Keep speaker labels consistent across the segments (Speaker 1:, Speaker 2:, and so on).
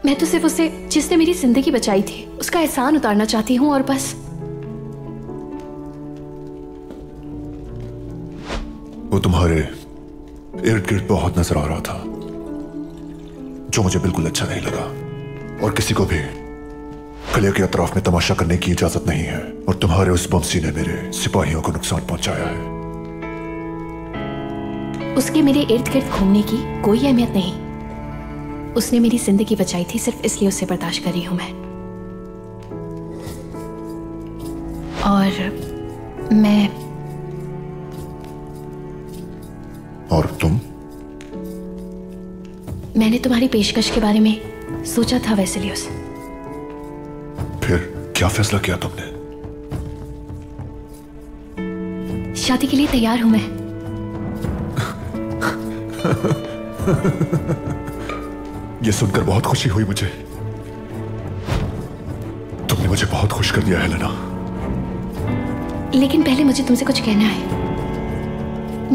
Speaker 1: मैं तो सिर्फ उसे, जिसने मेरी जिंदगी बचाई थी, उसका एहसान उतारना चाहती हूँ और बस।
Speaker 2: वो तुम्हारे इर्द गिर्द बहुत नजर आ रहा था, जो मुझे बिल्कुल अच्छा नहीं लगा। और किसी को भी किले के अतराफ में तमाशा करने की इजाजत नहीं है। और तुम्हारे उस बमसी ने मेरे सिपाहियों को नुकसान पहुंचाया है।
Speaker 1: उसके मेरे इर्द गिर्द घूमने की कोई अहमियत नहीं। उसने मेरी जिंदगी बचाई थी, सिर्फ इसलिए उससे बर्दाश्त कर रही हूं मैं।
Speaker 2: और तुम?
Speaker 1: मैंने तुम्हारी पेशकश के बारे में सोचा था वेसिलियस।
Speaker 2: फिर क्या फैसला किया तुमने?
Speaker 1: शादी के लिए तैयार हूं मैं।
Speaker 2: यह सुनकर बहुत खुशी हुई मुझे। तुमने मुझे बहुत खुश कर दिया हेलेना।
Speaker 1: लेकिन पहले मुझे तुमसे कुछ कहना है।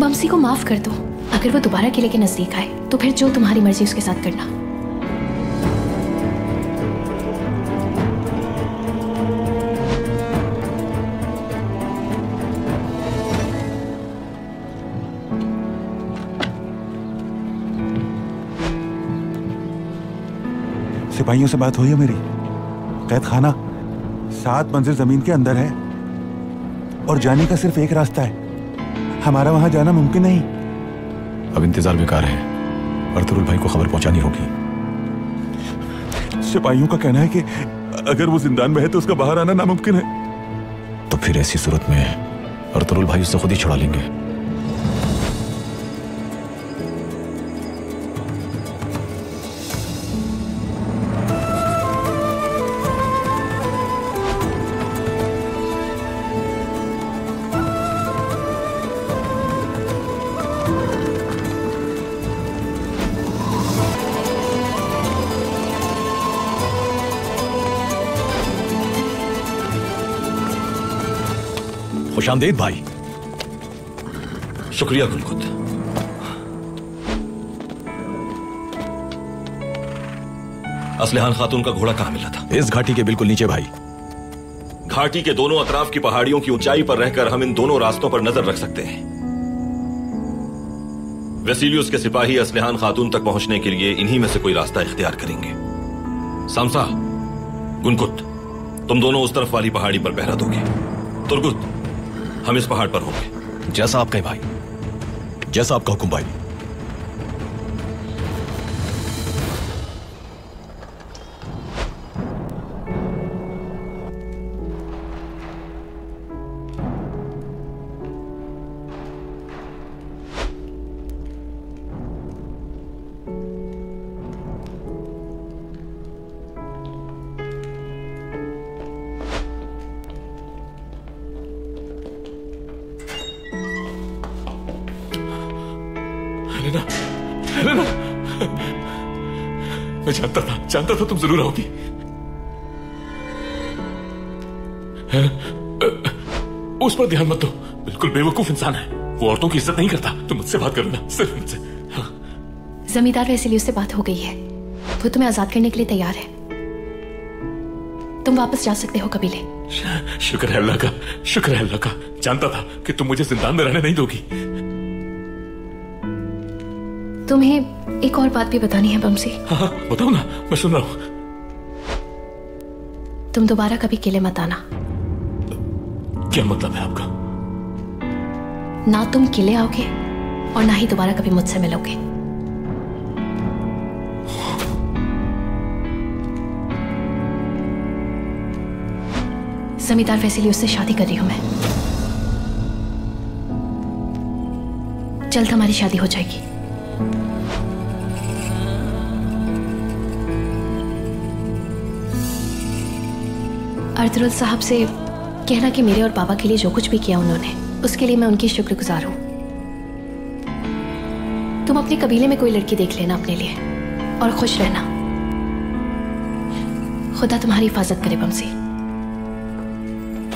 Speaker 1: बमसी को माफ कर दो। अगर वो दोबारा किले के नजदीक आए तो फिर जो तुम्हारी मर्जी उसके साथ करना।
Speaker 3: सिपाहियों से बात हुई है मेरी। कैद खाना 7 मंजिल जमीन के अंदर है और जाने का सिर्फ एक रास्ता है। हमारा वहां जाना मुमकिन नहीं।
Speaker 4: अब इंतजार बेकार है। अर्तुगरुल भाई को खबर पहुंचानी होगी।
Speaker 3: सिपाहियों का कहना है कि अगर वो जिंदान में है तो उसका बाहर आना नामुमकिन है।
Speaker 4: तो फिर ऐसी सूरत में अर्तुगरुल भाई उससे खुद ही छुड़ा लेंगे। खुशामदीद भाई।
Speaker 5: शुक्रिया गुलकुत। असलहान खातून का घोड़ा कहां मिला था?
Speaker 4: इस घाटी के बिल्कुल नीचे भाई।
Speaker 5: घाटी के दोनों अतराफ की पहाड़ियों की ऊंचाई पर रहकर हम इन दोनों रास्तों पर नजर रख सकते हैं। वेसिलियस के सिपाही असलहान खातून तक पहुंचने के लिए इन्हीं में से कोई रास्ता इख्तियार करेंगे। सामसा, गुनकुत, तुम दोनों उस तरफ वाली पहाड़ी पर पहरा दोगे। तुर्गुत, हम इस पहाड़ पर होंगे।
Speaker 4: जैसा आप कहे भाई, जैसा आपका हुक्म भाई।
Speaker 5: हेलेना, मैं जानता था तुम जरूर आओगी। उस पर ध्यान मत दो, बिल्कुल बेवकूफ इंसान है वो। औरतों की इज्जत नहीं करता। तुम मुझसे बात करो ना, सिर्फ मुझसे। हाँ।
Speaker 1: जमींदार वेसिलियस से बात हो गई है। वो तुम्हें आजाद करने के लिए तैयार है। तुम वापस जा सकते हो कबीले।
Speaker 5: शुक्र है अल्लाह का, शुक्र है अल्लाह का। जानता था कि तुम मुझे जिंदान में रहने नहीं दोगी।
Speaker 1: तुम्हें एक और बात भी बतानी है बमसी।
Speaker 5: हाँ, बताओ ना, मैं सुन रहा हूं।
Speaker 1: तुम दोबारा कभी किले मत आना।
Speaker 5: क्या मतलब है आपका?
Speaker 1: ना तुम किले आओगे और ना ही दोबारा कभी मुझसे मिलोगे। जमींदार वेसिलियस से शादी कर रही हूं मैं। जल्द हमारी शादी हो जाएगी। अर्तुगरुल साहब से कहना कि मेरे और पापा के लिए जो कुछ भी किया उन्होंने, उसके लिए मैं उनकी शुक्रगुजार हूं। तुम अपने कबीले में कोई लड़की देख लेना अपने लिए और खुश रहना। खुदा तुम्हारी हिफाजत करे बमसी।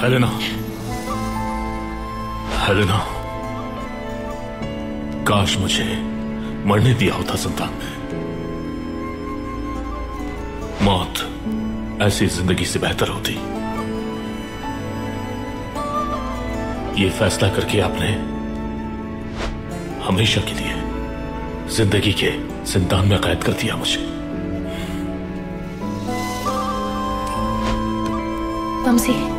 Speaker 5: हेलेना, हेलेना, काश मुझे मरने दिया होता संतान ने।
Speaker 6: मौत ऐसी जिंदगी से बेहतर होती। ये फैसला करके आपने हमेशा के लिए जिंदगी के जिंदान में कैद कर दिया मुझे।
Speaker 1: वंशी,